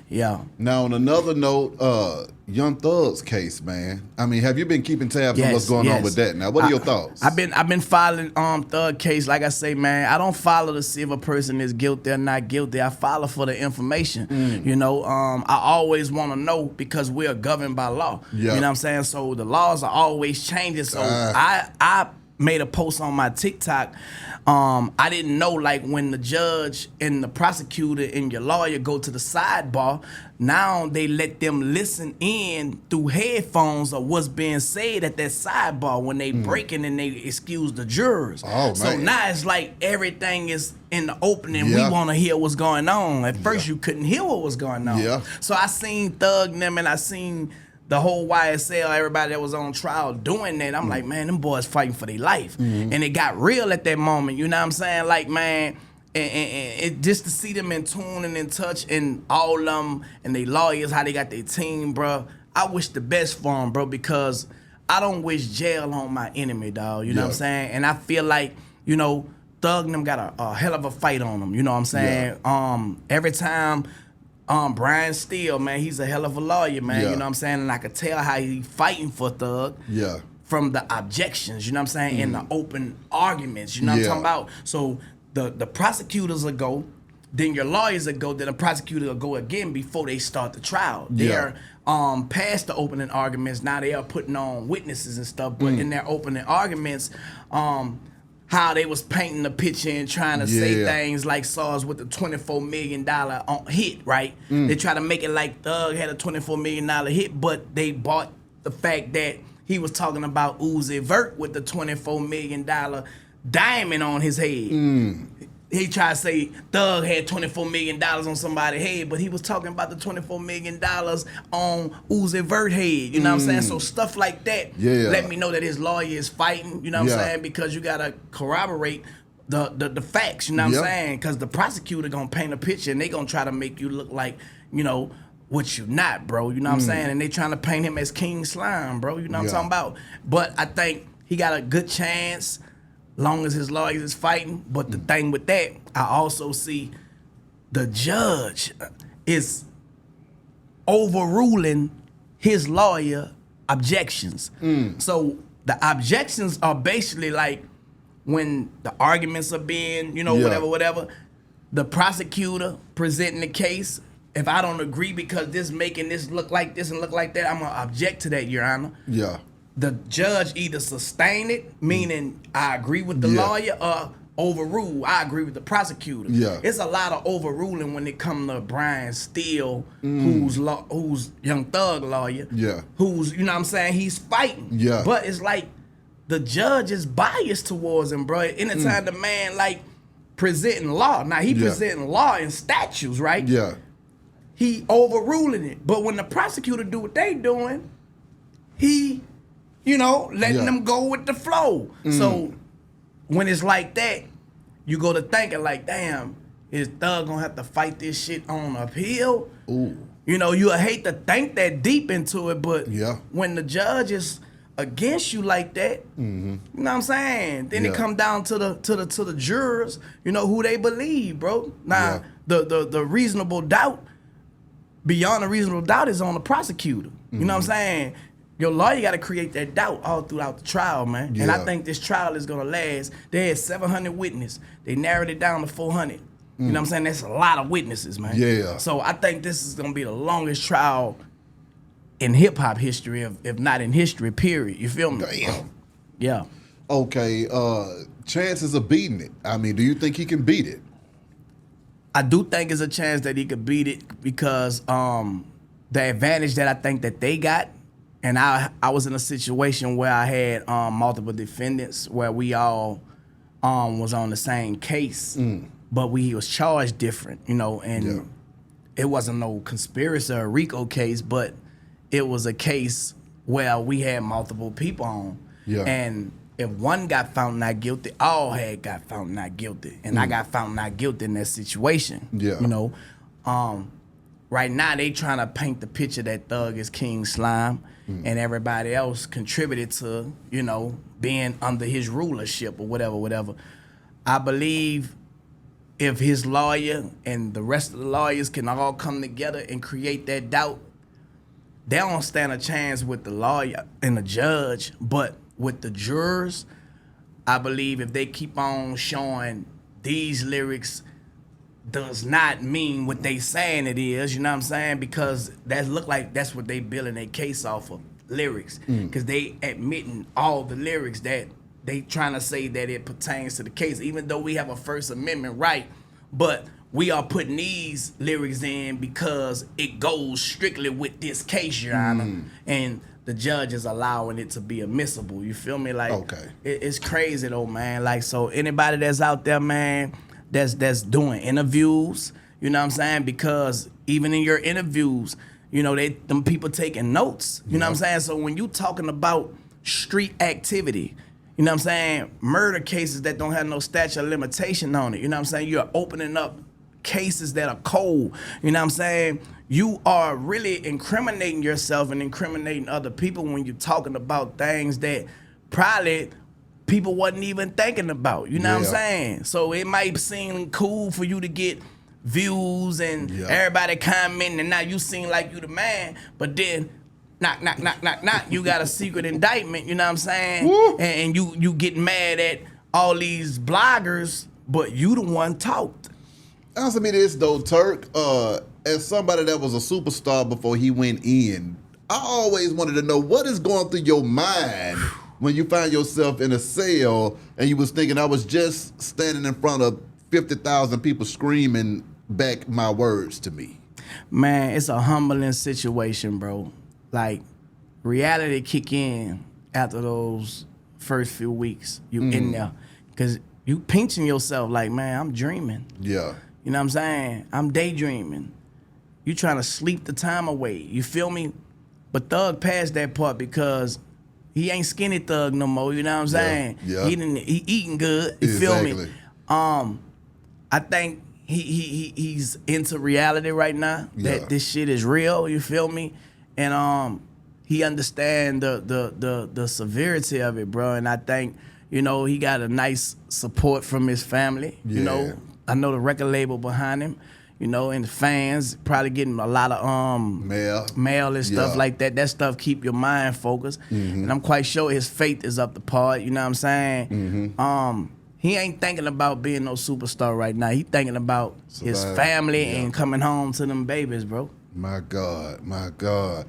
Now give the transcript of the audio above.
Yeah. Now, on another note, Young Thug's case, man. I mean, have you been keeping tabs on what's going on with that? Now, what are your thoughts? I've been following Thug case. Like I say, man, I don't follow to see if a person is guilty or not guilty. I follow for the information. You know, I always want to know because we are governed by law. Yeah. You know what I'm saying? So the laws are always changing. So I made a post on my TikTok. I didn't know, like, when the judge and the prosecutor and your lawyer go to the sidebar, now they let them listen in through headphones of what's being said at that sidebar when they breaking and they excuse the jurors. Oh, man. So now it's like everything is in the open and we want to hear what's going on. At first you couldn't hear what was going on. Yeah. So I seen Thug and them, and I seen the whole YSL, everybody that was on trial doing that. I'm like, man, them boys fighting for their life. And it got real at that moment, you know what I'm saying? Like, man, and just to see them in tune and in touch, and all of them and they lawyers, how they got their team, bro. I wish the best for them, bro, because I don't wish jail on my enemy, dog. You know what I'm saying? And I feel like, you know, Thug and them got a hell of a fight on them, you know what I'm saying? Every time Brian Steele, man, he's a hell of a lawyer, man. You know what I'm saying? And I could tell how he fighting for Thug. From the objections, you know what I'm saying? And the open arguments, you know what I'm talking about? So the prosecutors will go, then your lawyers will go, then the prosecutor will go again before they start the trial. They're past the opening arguments. Now they are putting on witnesses and stuff, but in their opening arguments, how they was painting the picture and trying to say things like SARS with the $24 million hit, right? They try to make it like Thug had a $24 million hit, but they bought the fact that he was talking about Uzi Vert with the $24 million diamond on his head. He tried to say Thug had $24 million on somebody's head, but he was talking about the $24 million on Uzi Vert head. You know what I'm saying? So stuff like that let me know that his lawyer is fighting, you know what I'm saying? Because you gotta corroborate the facts, you know what I'm saying? Because the prosecutor gonna paint a picture and they gonna try to make you look like, you know, what you not, bro. You know what I'm saying? And they trying to paint him as King Slime, bro. You know what I'm talking about? But I think he got a good chance long as his lawyers is fighting. But the thing with that, I also see the judge is overruling his lawyer objections. So the objections are basically like when the arguments are being, you know, whatever, the prosecutor presenting the case, if I don't agree because this making this look like this and look like that, I'm gonna object to that, Your Honor. The judge either sustain it, meaning I agree with the lawyer, or overrule, I agree with the prosecutor. It's a lot of overruling when it comes to Brian Steele, who's Young Thug lawyer, who's, you know what I'm saying, he's fighting. But it's like the judge is biased towards him, bro. Anytime the man like presenting law, now he presenting law and statutes, right? He overruling it. But when the prosecutor do what they doing, he, you know, letting them go with the flow. So when it's like that, you go to thinking like, damn, is Thug gonna have to fight this shit on appeal? You know, you hate to think that deep into it, but when the judge is against you like that, you know what I'm saying? Then it come down to the jurors, you know, who they believe, bro. Now the reasonable doubt, beyond a reasonable doubt, is on the prosecutor. You know what I'm saying? Your lawyer got to create that doubt all throughout the trial, man. And I think this trial is going to last. They had 700 witnesses. They narrowed it down to 400. You know what I'm saying? That's a lot of witnesses, man. So I think this is going to be the longest trial in hip-hop history, if not in history, period. You feel me? Damn. Okay, chances of beating it. I mean, do you think he can beat it? I do think there's a chance that he could beat it because the advantage that I think that they got, and I was in a situation where I had multiple defendants where we all was on the same case, but we was charged different, you know, and it wasn't no conspiracy or RICO case, but it was a case where we had multiple people on. And if one got found not guilty, all had got found not guilty. And I got found not guilty in that situation. You know, right now they trying to paint the picture that Thug is King Slime and everybody else contributed to, you know, being under his rulership or whatever. I believe if his lawyer and the rest of the lawyers can all come together and create that doubt, they don't stand a chance with the lawyer and the judge. But with the jurors, I believe if they keep on showing these lyrics does not mean what they saying it is, you know what I'm saying? Because that look like that's what they building their case off of, lyrics. Because they admitting all the lyrics that they trying to say that it pertains to the case, even though we have a First Amendment right, but we are putting these lyrics in because it goes strictly with this case, Your Honor. And the judge is allowing it to be admissible. You feel me? Like, okay. It's crazy though, man. Like, so anybody that's out there, man, that's doing interviews, you know what I'm saying? Because even in your interviews, you know, them people taking notes. You know what I'm saying? So when you talking about street activity, you know what I'm saying, murder cases that don't have no statute of limitation on it, you know what I'm saying? You're opening up cases that are cold, you know what I'm saying? You are really incriminating yourself and incriminating other people when you're talking about things that probably people wasn't even thinking about, you know what I'm saying? So it might seem cool for you to get views and everybody commenting, and now you seem like you the man, but then knock, you got a secret indictment, you know what I'm saying? And you get mad at all these bloggers, but you the one talked. Answer me this though, Turk. As somebody that was a superstar before he went in, I always wanted to know what is going through your mind when you find yourself in a cell and you was thinking, I was just standing in front of 50,000 people screaming back my words to me. Man, it's a humbling situation, bro. Like, reality kick in after those first few weeks you in there. Because you pinching yourself like, man, I'm dreaming. Yeah. You know what I'm saying? I'm daydreaming. You trying to sleep the time away. You feel me? But Thug passed that part because he ain't skinny Thug no more. You know what I'm saying? Yeah. He eating good. You feel me? I think he's into reality right now. That this shit is real. You feel me? And he understand the severity of it, bro. And I think, you know, he got a nice support from his family. You know, I know the record label behind him. You know, and the fans probably getting a lot of mail and stuff like that. That stuff keep your mind focused. And I'm quite sure his faith is up to par. You know what I'm saying? He ain't thinking about being no superstar right now. He thinking about his family and coming home to them babies, bro. My God, my God.